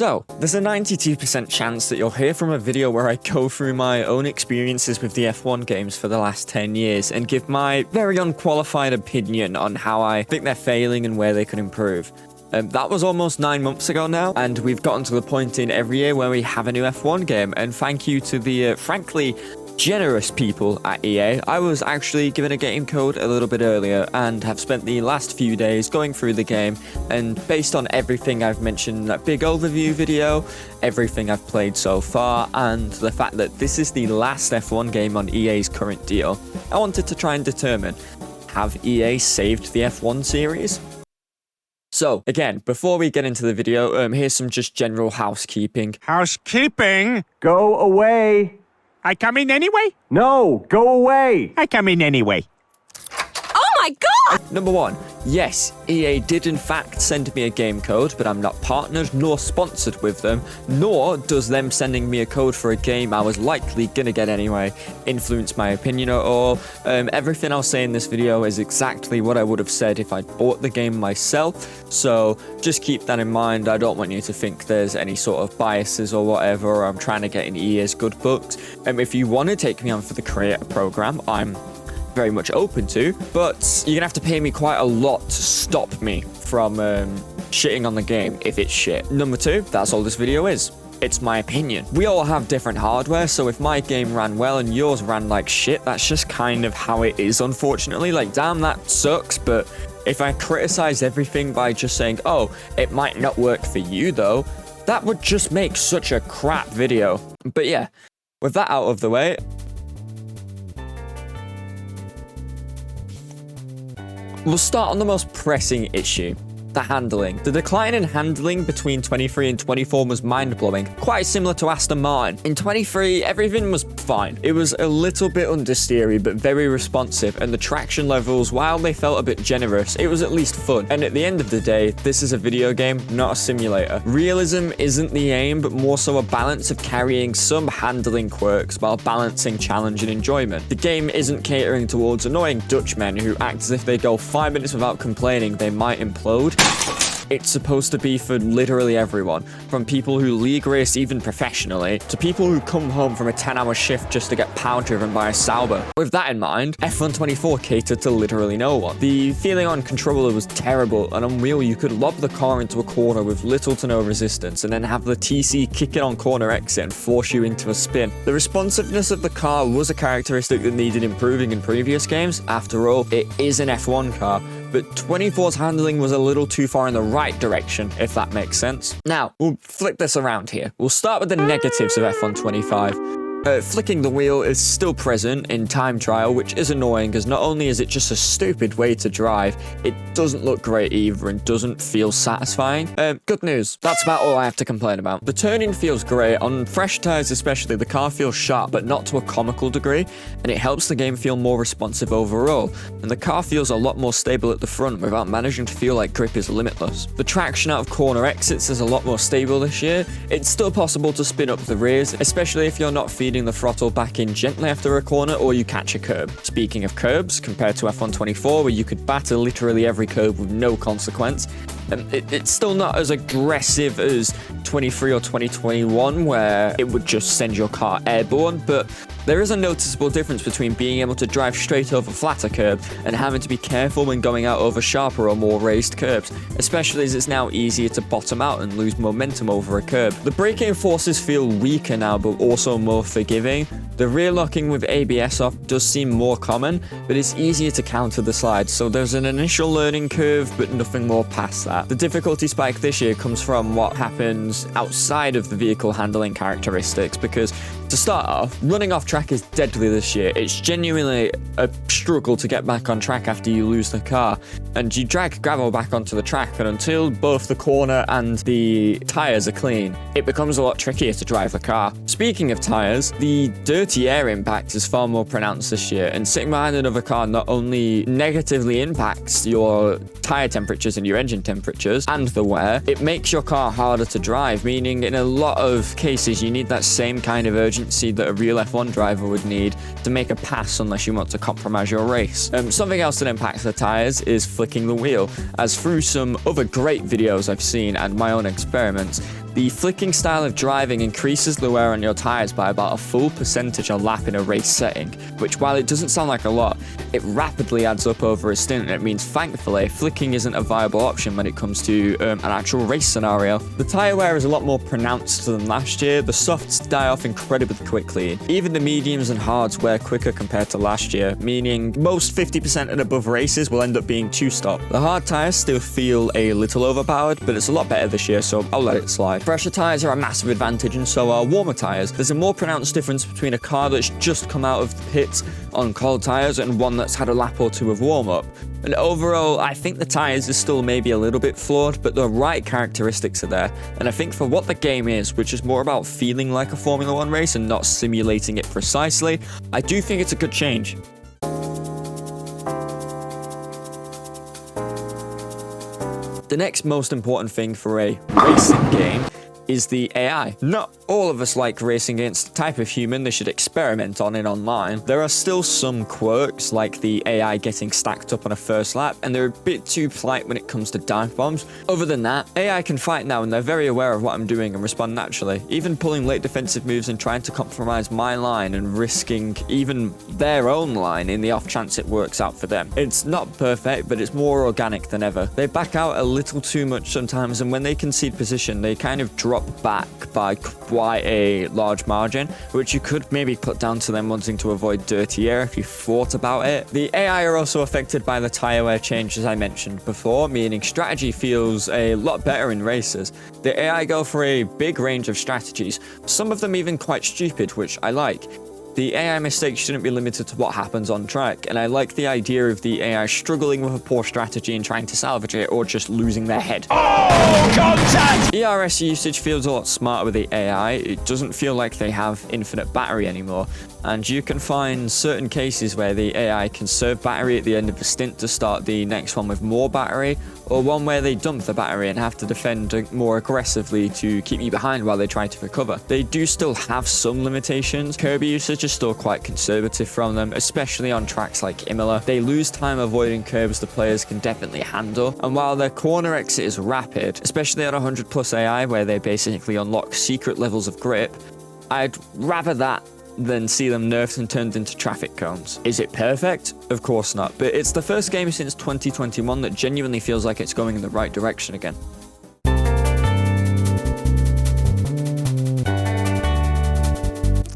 So, there's a 92% chance that you'll hear from a video where I go through my own experiences with the F1 games for the last 10 years and give my very unqualified opinion on how I think they're failing and where they could improve. That was almost 9 months ago now, and we've gotten to the point in every year where we have a new F1 game, and thank you to the, frankly, generous people at EA. I was actually given a game code a little bit earlier and have spent the last few days going through the game, and based on everything I've mentioned in that big overview video, everything I've played so far, and the fact that this is the last F1 game on EA's current deal, I wanted to try and determine, have EA saved the F1 series? So, again, before we get into the video, here's some just general housekeeping. Housekeeping? Go away. I come in anyway? No, go away. I come in anyway. Oh my god! Number 1, yes, EA did in fact send me a game code, but I'm not partnered nor sponsored with them, nor does them sending me a code for a game I was likely gonna get anyway influence my opinion at all. Everything I'll say in this video is exactly what I would have said if I'd bought the game myself, so just keep that in mind. I don't want you to think there's any sort of biases or whatever, or I'm trying to get in EA's good books. If you want to take me on for the creator program, I'm very much open to, but you're gonna have to pay me quite a lot to stop me from shitting on the game if it's shit. Number 2, that's all this video is. It's my opinion. We all have different hardware, so if my game ran well and yours ran like shit, that's just kind of how it is, unfortunately. Like, damn, that sucks, but if I criticize everything by just saying, oh, it might not work for you though, that would just make such a crap video. But yeah, with that out of the way, we'll start on the most pressing issue, the handling. The decline in handling between 23 and 24 was mind-blowing, quite similar to Aston Martin. In 23, everything was fine. It was a little bit understeery, but very responsive, and the traction levels, while they felt a bit generous, it was at least fun. And at the end of the day, this is a video game, not a simulator. Realism isn't the aim, but more so a balance of carrying some handling quirks while balancing challenge and enjoyment. The game isn't catering towards annoying Dutchmen who act as if they go 5 minutes without complaining they might implode. It's supposed to be for literally everyone, from people who league race even professionally, to people who come home from a 10-hour shift just to get power driven by a Sauber. With that in mind, F1 24 catered to literally no one. The feeling on controller was terrible and unreal. You could lob the car into a corner with little to no resistance and then have the TC kick it on corner exit and force you into a spin. The responsiveness of the car was a characteristic that needed improving in previous games. After all, it is an F1 car, but 24's handling was a little too far in the right direction, if that makes sense. Now, we'll flip this around here. We'll start with the negatives of F1 25. Flicking the wheel is still present in time trial, which is annoying, as not only is it just a stupid way to drive, it doesn't look great either and doesn't feel satisfying. Good news, that's about all I have to complain about. The turning feels great. On fresh tires especially, the car feels sharp, but not to a comical degree, and it helps the game feel more responsive overall. And the car feels a lot more stable at the front without managing to feel like grip is limitless. The traction out of corner exits is a lot more stable this year. It's still possible to spin up the rears, especially if you're not feeding the throttle back in gently after a corner or you catch a curb. Speaking of curbs, compared to F1 24 where you could batter literally every curb with no consequence, it's still not as aggressive as 23 or 2021 where it would just send your car airborne, but there is a noticeable difference between being able to drive straight over flatter curb and having to be careful when going out over sharper or more raised curbs, especially as it's now easier to bottom out and lose momentum over a curb. The braking forces feel weaker now, but also more forgiving. The rear locking with ABS off does seem more common, but it's easier to counter the slides, so there's an initial learning curve, but nothing more past that. The difficulty spike this year comes from what happens outside of the vehicle handling characteristics, because to start off, running off track is deadly this year. It's genuinely a struggle to get back on track after you lose the car, and you drag gravel back onto the track, and until both the corner and the tyres are clean, it becomes a lot trickier to drive the car. Speaking of tyres, the dirty air impact is far more pronounced this year, and sitting behind another car not only negatively impacts your tyre temperatures and your engine temperatures and the wear, it makes your car harder to drive, meaning in a lot of cases you need that same kind of urgency that a real F1 driver would need to make a pass unless you want to compromise your race. Something else that impacts the tyres is flicking the wheel, as through some other great videos I've seen and my own experiments, The flicking style of driving increases the wear on your tires by about a full percentage a lap in a race setting, which while it doesn't sound like a lot, it rapidly adds up over a stint, and it means thankfully flicking isn't a viable option when it comes to an actual race scenario. The tire wear is a lot more pronounced than last year. The softs die off incredibly quickly. Even the mediums and hards wear quicker compared to last year, meaning most 50% and above races will end up being 2-stop. The hard tires still feel a little overpowered, but it's a lot better this year, so I'll let it slide. Fresher tires are a massive advantage, and so are warmer tires. There's a more pronounced difference between a car that's just come out of the pits on cold tires and one that's had a lap or two of warm-up. And overall, I think the tires are still maybe a little bit flawed, but the right characteristics are there. And I think for what the game is, which is more about feeling like a Formula 1 race and not simulating it precisely, I do think it's a good change. The next most important thing for a racing game is the AI. Not all of us like racing against the type of human they should experiment on in online. There are still some quirks, like the AI getting stacked up on a first lap, and they're a bit too polite when it comes to dive bombs. Other than that, AI can fight now, and they're very aware of what I'm doing and respond naturally. Even pulling late defensive moves and trying to compromise my line and risking even their own line in the off chance it works out for them. It's not perfect, but it's more organic than ever. They back out a little too much sometimes, and when they concede position, they kind of drop back by quite a large margin, which you could maybe put down to them wanting to avoid dirty air if you thought about it. The AI are also affected by the tire wear change, as I mentioned before, meaning strategy feels a lot better in races. The AI go for a big range of strategies, some of them even quite stupid, which I like. The AI mistakes shouldn't be limited to what happens on track, and I like the idea of the AI struggling with a poor strategy and trying to salvage it, or just losing their head. Oh, contact! ERS usage feels a lot smarter with the AI. It doesn't feel like they have infinite battery anymore, and you can find certain cases where the AI conserve battery at the end of the stint to start the next one with more battery, or one where they dump the battery and have to defend more aggressively to keep you behind while they try to recover. They do still have some limitations. Curb usage is still quite conservative from them, especially on tracks like Imola. They lose time avoiding curbs the players can definitely handle, and while their corner exit is rapid, especially at 100 plus AI where they basically unlock secret levels of grip, I'd rather that than see them nerfed and turned into traffic cones. Is it perfect? Of course not, but it's the first game since 2021 that genuinely feels like it's going in the right direction again.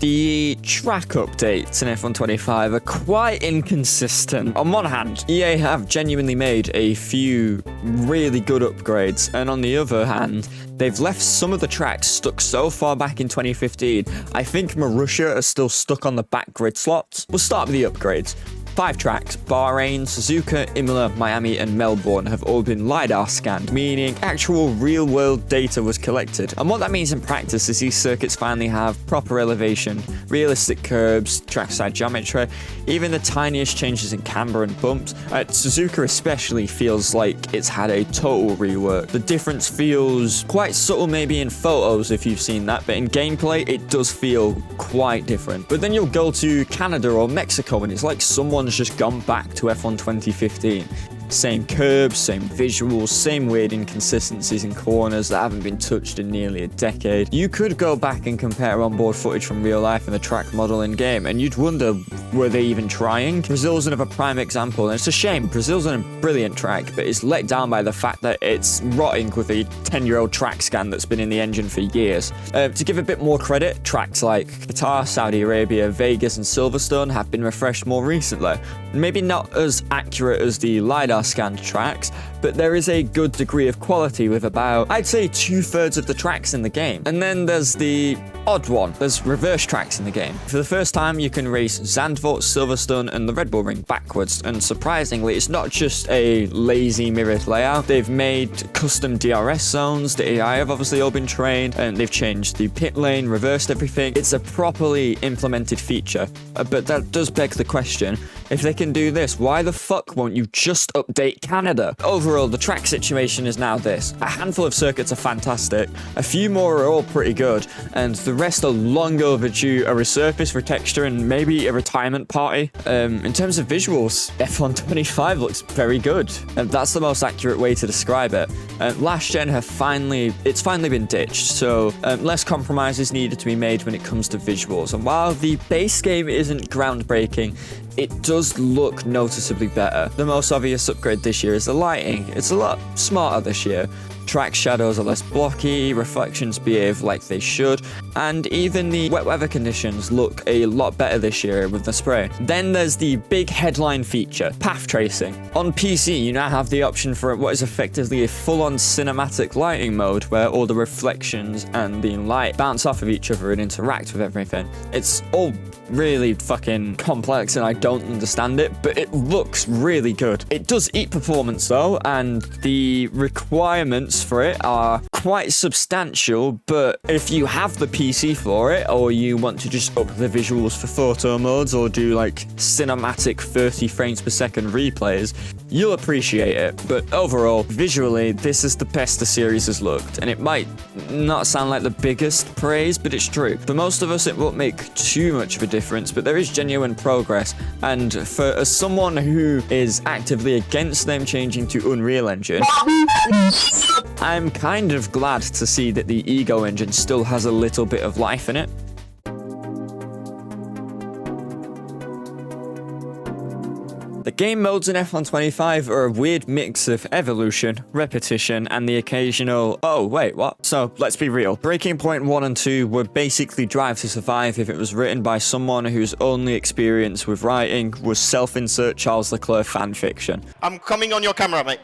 The track updates in F1 25 are quite inconsistent. On one hand, EA have genuinely made a few really good upgrades, and on the other hand, they've left some of the tracks stuck so far back in 2015, I think Marussia are still stuck on the back grid slots. We'll start with the upgrades. 5 tracks, Bahrain, Suzuka, Imola, Miami, and Melbourne have all been LiDAR scanned, meaning actual real-world data was collected. And what that means in practice is these circuits finally have proper elevation, realistic curbs, trackside geometry, even the tiniest changes in camber and bumps. Suzuka especially feels like it's had a total rework. The difference feels quite subtle maybe in photos if you've seen that, but in gameplay it does feel quite different. But then you'll go to Canada or Mexico and it's like someone's just gone back to F1 2015. Same curbs, same visuals, same weird inconsistencies in corners that haven't been touched in nearly a decade. You could go back and compare onboard footage from real life and the track model in game, and you'd wonder, were they even trying? Brazil's another prime example, and it's a shame. Brazil's on a brilliant track, but it's let down by the fact that it's rotting with a 10-year-old track scan that's been in the engine for years. To give a bit more credit, tracks like Qatar, Saudi Arabia, Vegas, and Silverstone have been refreshed more recently. Maybe not as accurate as the LiDAR scanned tracks, but there is a good degree of quality with about, I'd say, 2/3 of the tracks in the game. And then there's the odd one. There's reverse tracks in the game. For the first time, you can race Zandvoort, Silverstone, and the Red Bull Ring backwards, and surprisingly, it's not just a lazy mirrored layout. They've made custom DRS zones, the AI have obviously all been trained, and they've changed the pit lane, reversed everything. It's a properly implemented feature, but that does beg the question, If they can do this, why the fuck won't you just update Canada? Overall, the track situation is now this. A handful of circuits are fantastic, a few more are all pretty good, and the rest are long overdue a resurface, retexture, and maybe a retirement party. In terms of visuals, F1 25 looks very good, and that's the most accurate way to describe it. Last gen it's finally been ditched, so less compromises needed to be made when it comes to visuals. And while the base game isn't groundbreaking, it does look noticeably better. The most obvious upgrade this year is the lighting. It's a lot smarter this year. Track shadows are less blocky, reflections behave like they should, and even the wet weather conditions look a lot better this year with the spray. Then there's the big headline feature, path tracing. On PC, you now have the option for what is effectively a full-on cinematic lighting mode where all the reflections and the light bounce off of each other and interact with everything. It's all really fucking complex and I don't understand it, but it looks really good. It does eat performance though, and the requirements for it are quite substantial, but if you have the PC for it, or you want to just up the visuals for photo modes or do like cinematic 30 frames per second replays, you'll appreciate it. But overall, visually, this is the best the series has looked, and it might not sound like the biggest praise, but it's true. For most of us, it won't make too much of a difference, but there is genuine progress, and for someone who is actively against them changing to Unreal Engine, I'm kind of glad to see that the Ego engine still has a little bit of life in it. The game modes in F1 25 are a weird mix of evolution, repetition, and the occasional, oh wait, what? So let's be real. Breaking Point 1 and 2 were basically Drive to Survive if it was written by someone whose only experience with writing was self-insert Charles Leclerc fanfiction. I'm coming on your camera, mate.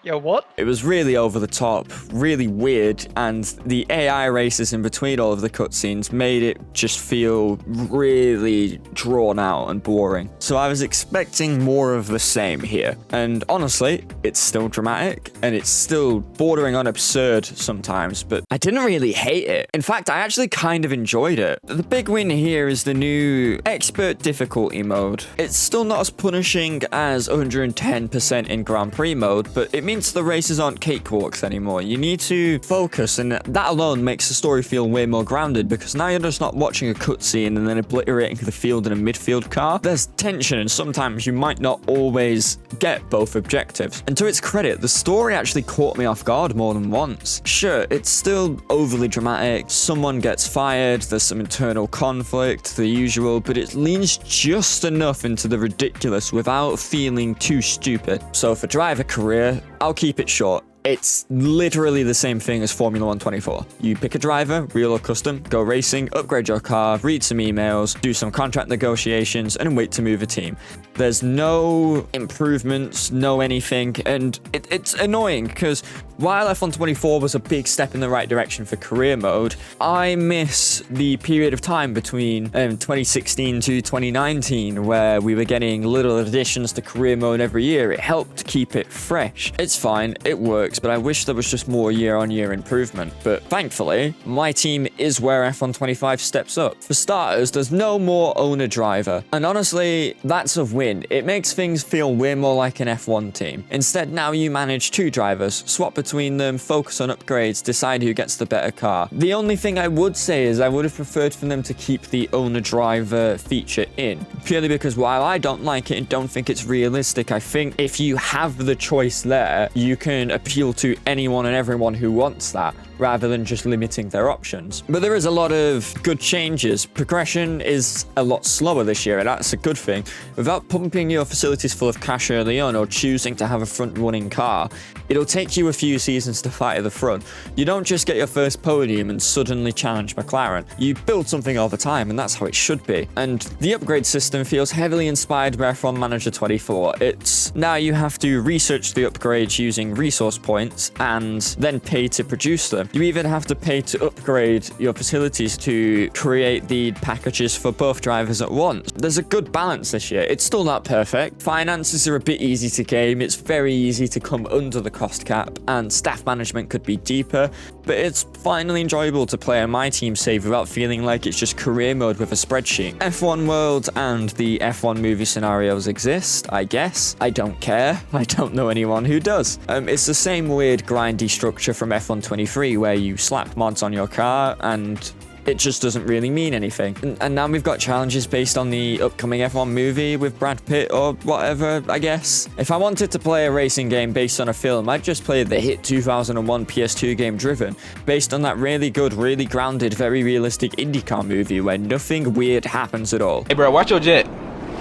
Yo, what? It was really over the top, really weird, and the AI races in between all of the cutscenes made it just feel really drawn out and boring. So I was expecting more of the same here. And honestly, it's still dramatic, and it's still bordering on absurd sometimes, but I didn't really hate it. In fact, I actually kind of enjoyed it. The big win here is the new Expert difficulty mode. It's still not as punishing as 110% in Grand Prix mode, but it means the races aren't cakewalks anymore. You need to focus, and that alone makes the story feel way more grounded, because now you're just not watching a cutscene and then obliterating the field in a midfield car. There's tension, and sometimes you might not always get both objectives. And to its credit, the story actually caught me off guard more than once. Sure, it's still overly dramatic, someone gets fired, there's some internal conflict, the usual, but it leans just enough into the ridiculous without feeling too stupid. So for Driver Career, I'll keep it short. It's literally the same thing as Formula 1 24. You pick a driver, real or custom, go racing, upgrade your car, read some emails, do some contract negotiations, and wait to move a team. There's no improvements, no anything, and it's annoying because while F1 24 was a big step in the right direction for career mode, I miss the period of time between 2016 to 2019 where we were getting little additions to career mode every year. It helped keep it fresh. It's fine, it works, but I wish there was just more year-on-year improvement. But thankfully, my team is where F1 25 steps up. For starters, there's no more owner-driver, and honestly, that's a win. It makes things feel way more like an F1 team. Instead, now you manage two drivers, swap between them, focus on upgrades, decide who gets the better car. The only thing I would say is I would have preferred for them to keep the owner-driver feature in, purely because while I don't like it and don't think it's realistic, I think if you have the choice there, you can appeal to anyone and everyone who wants that, rather than just limiting their options. But there is a lot of good changes. Progression is a lot slower this year, and that's a good thing. Without pumping your facilities full of cash early on or choosing to have a front-running car, it'll take you a few seasons to fight at the front. You don't just get your first podium and suddenly challenge McLaren. You build something over time, and that's how it should be. And the upgrade system feels heavily inspired by F1 Manager 24. It's now you have to research the upgrades using resource points and then pay to produce them. system. You even have to pay to upgrade your facilities to create the packages for both drivers at once. There's a good balance this year. It's still not perfect. Finances are a bit easy to game. It's very easy to come under the cost cap, and staff management could be deeper, but it's finally enjoyable to play on my team save without feeling like it's just career mode with a spreadsheet. F1 World and the F1 movie scenarios exist, I guess. I don't care. I don't know anyone who does. It's the same weird grindy structure from F1 23 where you slap mods on your car and it just doesn't really mean anything. And now we've got challenges based on the upcoming F1 movie with Brad Pitt or whatever, I guess. If I wanted to play a racing game based on a film, I'd just play the hit 2001 PS2 game Driven, based on that really good, really grounded, very realistic IndyCar movie where nothing weird happens at all. Hey, bro, watch your jet.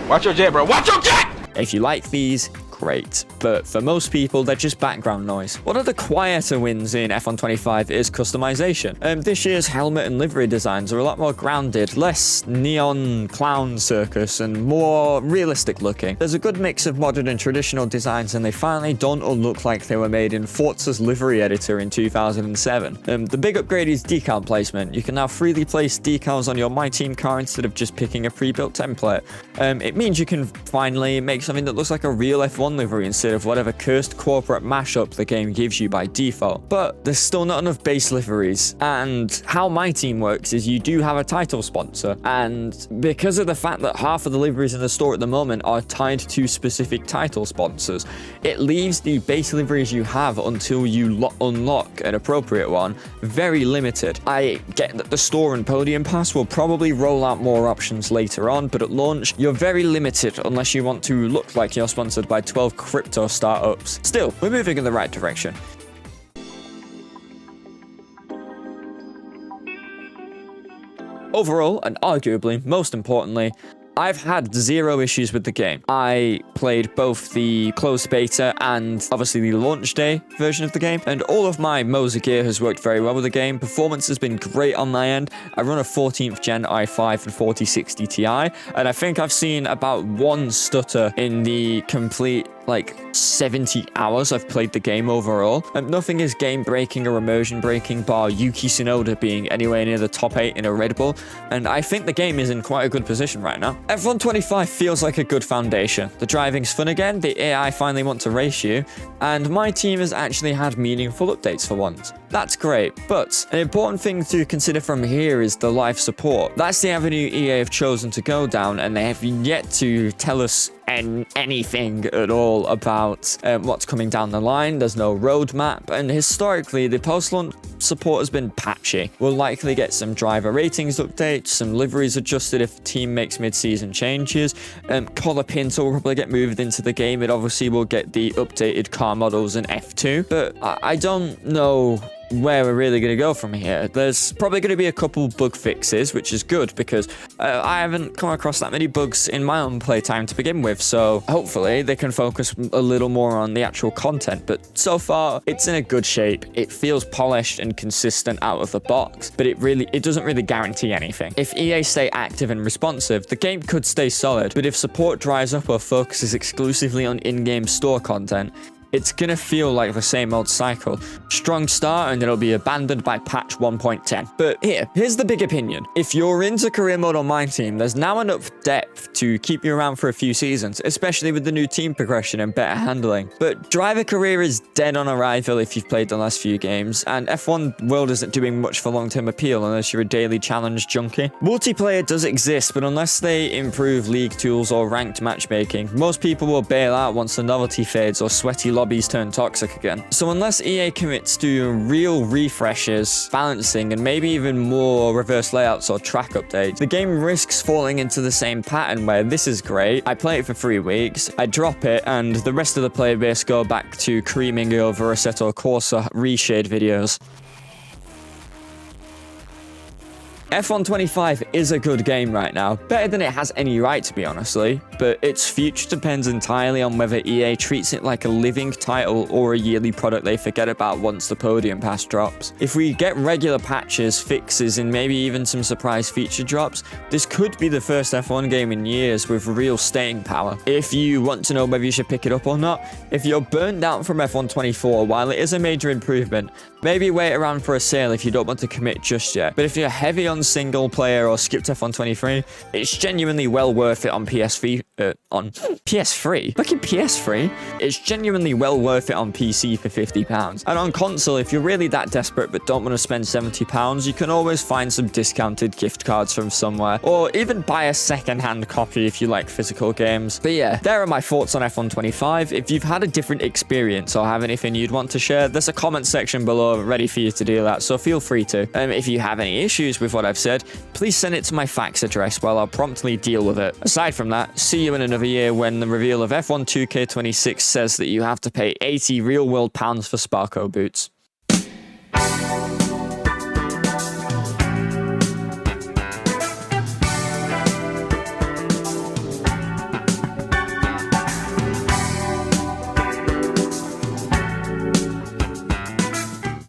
Watch your jet, bro. Watch your jet! If you like these, great. But for most people, they're just background noise. One of the quieter wins in F1 25 is customization. This year's helmet and livery designs are a lot more grounded, less neon clown circus, and more realistic looking. There's a good mix of modern and traditional designs, and they finally don't all look like they were made in Forza's livery editor in 2007. The big upgrade is decal placement. You can now freely place decals on your My Team car instead of just picking a pre-built template. It means you can finally make something that looks like a real F1 livery instead of whatever cursed corporate mashup the game gives you by default. But there's still not enough base liveries, and how My Team works is you do have a title sponsor, and because of the fact that half of the liveries in the store at the moment are tied to specific title sponsors, it leaves the base liveries you have until you unlock an appropriate one very limited. I get that the store and Podium Pass will probably roll out more options later on, but at launch you're very limited unless you want to look like you're sponsored by 12 crypto startups. Still, we're moving in the right direction. Overall, and arguably most importantly, I've had zero issues with the game. I played both the closed beta and obviously the launch day version of the game, and all of my Moser gear has worked very well with the game. Performance has been great on my end. I run a 14th gen i5 and 4060 Ti, and I think I've seen about one stutter in the complete 70 hours I've played the game overall. And nothing is game breaking or immersion breaking bar Yuki Tsunoda being anywhere near the top 8 in a Red Bull, and I think the game is in quite a good position right now. F1 25 feels like a good foundation. The driving's fun again, the AI finally want to race you, and my team has actually had meaningful updates for once. That's great, but an important thing to consider from here is the live support. That's the avenue EA have chosen to go down, and they have yet to tell us anything at all about what's coming down the line. There's no roadmap, and historically the post-launch support has been patchy. We'll likely get some driver ratings updates, some liveries adjusted if the team makes mid-season changes. Color Pinto will probably get moved into the game. It obviously will get the updated car models in F2, but I don't know where we're really going to go from here. There's probably going to be a couple bug fixes, which is good because I haven't come across that many bugs in my own playtime to begin with, so hopefully they can focus a little more on the actual content. But so far it's in a good shape. It feels polished and consistent out of the box, but it doesn't really guarantee anything. If EA stay active and responsive, the game could stay solid, but if support dries up or focuses exclusively on in-game store content, it's gonna feel like the same old cycle. Strong start and it'll be abandoned by patch 1.10. But here's the big opinion. If you're into career mode on my team, there's now enough depth to keep you around for a few seasons, especially with the new team progression and better handling. But driver career is dead on arrival if you've played the last few games, and F1 World isn't doing much for long-term appeal unless you're a daily challenge junkie. Multiplayer does exist, but unless they improve league tools or ranked matchmaking, most people will bail out once the novelty fades or sweaty lobbies turn toxic again. So unless EA commits to real refreshes, balancing, and maybe even more reverse layouts or track updates, the game risks falling into the same pattern where this is great, I play it for 3 weeks, I drop it, and the rest of the player base go back to creaming over Assetto Corsa reshade videos. F1 25 is a good game right now, better than it has any right to be, honestly, but its future depends entirely on whether EA treats it like a living title or a yearly product they forget about once the Podium Pass drops. If we get regular patches, fixes, and maybe even some surprise feature drops, this could be the first F1 game in years with real staying power. If you want to know whether you should pick it up or not, if you're burned out from F1 24, while it is a major improvement, Maybe wait around for a sale if you don't want to commit just yet. But if you're heavy on single player or skipped F1 23, it's genuinely well worth it on PS3. On PS3? Look at PS3. It's genuinely well worth it on PC for £50. And on console, if you're really that desperate but don't want to spend £70, you can always find some discounted gift cards from somewhere, or even buy a second-hand copy if you like physical games. But yeah, there are my thoughts on F1 25. If you've had a different experience or have anything you'd want to share, there's a comment section below ready for you to do that, so feel free to. If you have any issues with what I've said, please send it to my fax address while I'll promptly deal with it. Aside from that, see you in another year when the reveal of F1 2K26 says that you have to pay 80 real-world pounds for Sparko boots.